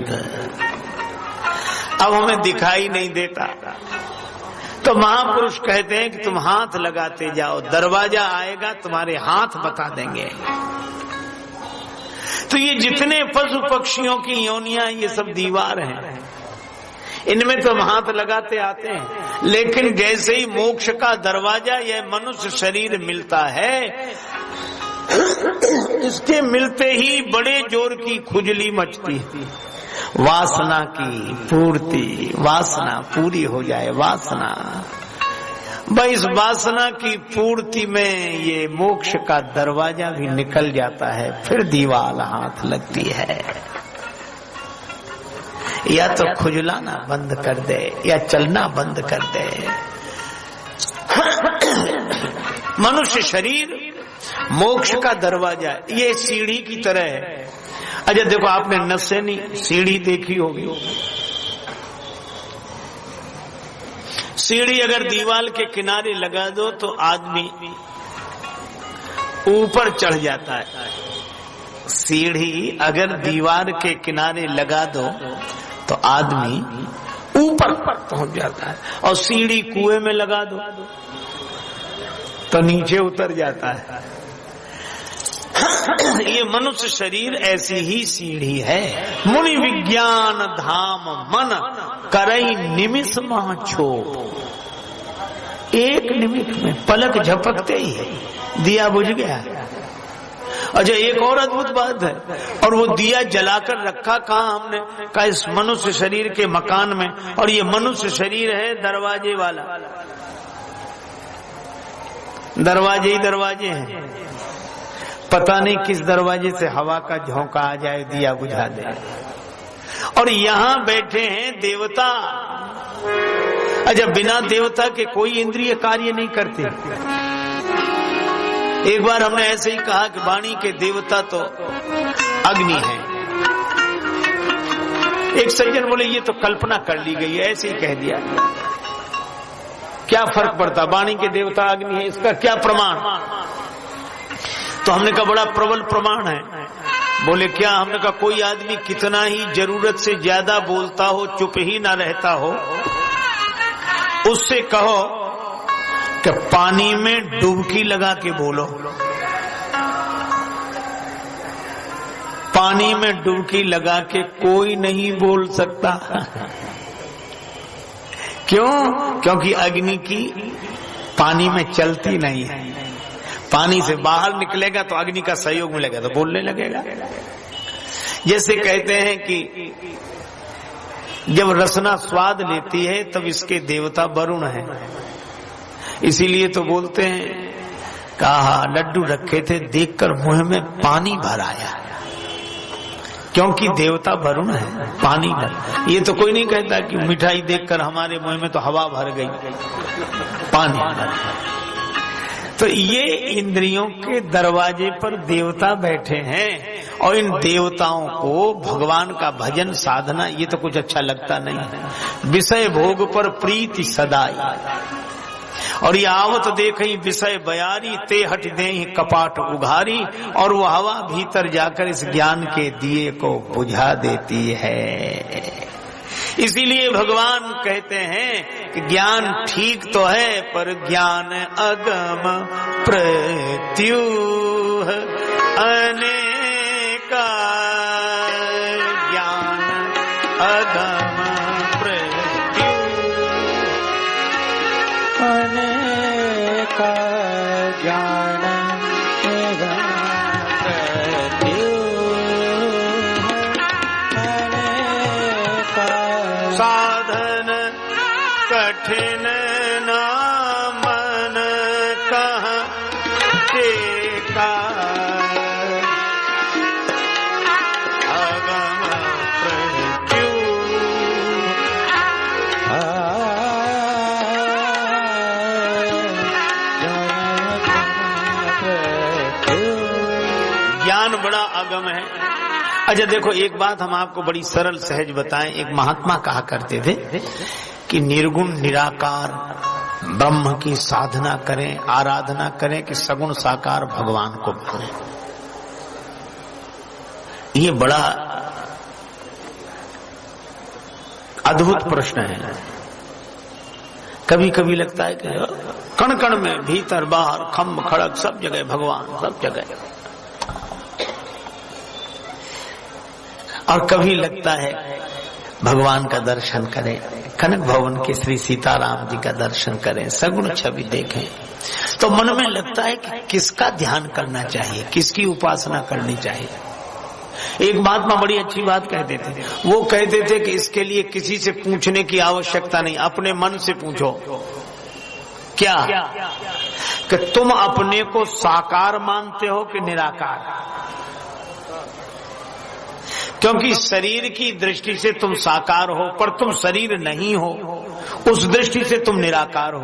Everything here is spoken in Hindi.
अरविंद। अब हमें दिखाई नहीं देता, तो महापुरुष कहते हैं कि तुम हाथ लगाते जाओ, दरवाजा आएगा, तुम्हारे हाथ बता देंगे। तो ये जितने पशु पक्षियों की योनियां, ये सब दीवार हैं, इनमें तो हम हाथ लगाते आते हैं। लेकिन जैसे ही मोक्ष का दरवाजा यह मनुष्य शरीर मिलता है, इसके मिलते ही बड़े जोर की खुजली मचती है, वासना की पूर्ति, वासना पूरी हो जाए। वासना, भाई इस वासना की पूर्ति में ये मोक्ष का दरवाजा भी निकल जाता है, फिर दीवार हाथ लगती है। या तो खुजलाना बंद कर दे या चलना बंद कर दे। मनुष्य शरीर मोक्ष का दरवाजा, ये सीढ़ी की तरह है। अच्छा देखो, आपने नसें नहीं सीढ़ी देखी होगी। सीढ़ी अगर दीवार के किनारे लगा दो तो आदमी ऊपर चढ़ जाता है। सीढ़ी अगर दीवार के किनारे लगा दो तो आदमी ऊपर पहुंच जाता है, और सीढ़ी कुएं में लगा दो तो नीचे उतर जाता है। ये मनुष्य शरीर ऐसी ही सीढ़ी है। मुनि विज्ञान धाम मन करई निमिष मह छोप। एक निमिष में पलक झपकते ही दिया बुझ गया। अच्छा एक और अद्भुत बात है, और वो दिया जलाकर रखा कहाँ हमने, कहा इस मनुष्य शरीर के मकान में, और ये मनुष्य शरीर है दरवाजे वाला। दरवाजे ही दरवाजे हैं, पता नहीं किस दरवाजे से हवा का झोंका आ जाए, दिया बुझा दे। और यहाँ बैठे हैं देवता। अच्छा बिना देवता के कोई इंद्रिय कार्य नहीं करते। एक बार हमने ऐसे ही कहा कि वाणी के देवता तो अग्नि है। एक सज्जन बोले ये तो कल्पना कर ली गई है, ऐसे ही कह दिया, क्या फर्क पड़ता, वाणी के देवता अग्नि है, इसका क्या प्रमाण। तो हमने कहा बड़ा प्रबल प्रमाण है। बोले क्या। हमने कहा कोई आदमी कितना ही जरूरत से ज्यादा बोलता हो, चुप ही ना रहता हो, उससे कहो कि पानी में डुबकी लगा के बोलो। पानी में डुबकी लगा के कोई नहीं बोल सकता। क्यों? क्योंकि अग्नि की पानी में चलती नहीं है। पानी से बाहर निकलेगा तो अग्नि का सहयोग मिलेगा तो बोलने लगेगा। जैसे कहते हैं कि जब रसना स्वाद लेती है तब इसके देवता वरुण है, इसीलिए तो बोलते हैं, कहा लड्डू रखे थे देखकर मुंह में पानी भर आया, क्योंकि देवता वरुण है, पानी भर। ये तो कोई नहीं कहता कि मिठाई देखकर हमारे मुंह में तो हवा भर गई, पानी भर। तो ये इंद्रियों के दरवाजे पर देवता बैठे हैं, और इन देवताओं को भगवान का भजन साधना ये तो कुछ अच्छा लगता नहीं है। विषय भोग पर प्रीति सदाई, और ये आवत देखई विषय बयारी, ते हट देहि कपाट उघारी। और वो हवा भीतर जाकर इस ज्ञान के दिए को बुझा देती है। इसीलिए भगवान कहते हैं कि ज्ञान ठीक तो है, पर ज्ञान अगम प्रत्यूह अनेका। ज्ञान अगम प्रत्यूह अनेका। ज्ञान अगम प्रत्यूह अनेका। साधन कठिन ना मन कहाँ टेका। अगम प्रत्यूह। ज्ञान बड़ा अगम है। अच्छा देखो एक बात हम आपको बड़ी सरल सहज बताएं। एक महात्मा कहा करते थे कि निर्गुण निराकार ब्रह्म की साधना करें, आराधना करें कि सगुण साकार भगवान को पाएं। ये बड़ा अद्भुत प्रश्न है। कभी कभी लगता है कि कण कण में, भीतर बाहर, खम्भ खड़क, सब जगह भगवान, सब जगह। और कभी लगता है भगवान का दर्शन करें, कनक भवन के श्री सीताराम जी का दर्शन करें, सगुण छवि देखें, तो मन में लगता है कि किसका ध्यान करना चाहिए, किसकी उपासना करनी चाहिए। एक महात्मा बड़ी अच्छी बात कहते थे, वो कहते थे कि इसके लिए किसी से पूछने की आवश्यकता नहीं, अपने मन से पूछो। क्या? कि तुम अपने को साकार मानते हो कि निराकार? क्योंकि शरीर की दृष्टि से तुम साकार हो, पर तुम शरीर नहीं हो, उस दृष्टि से तुम निराकार हो।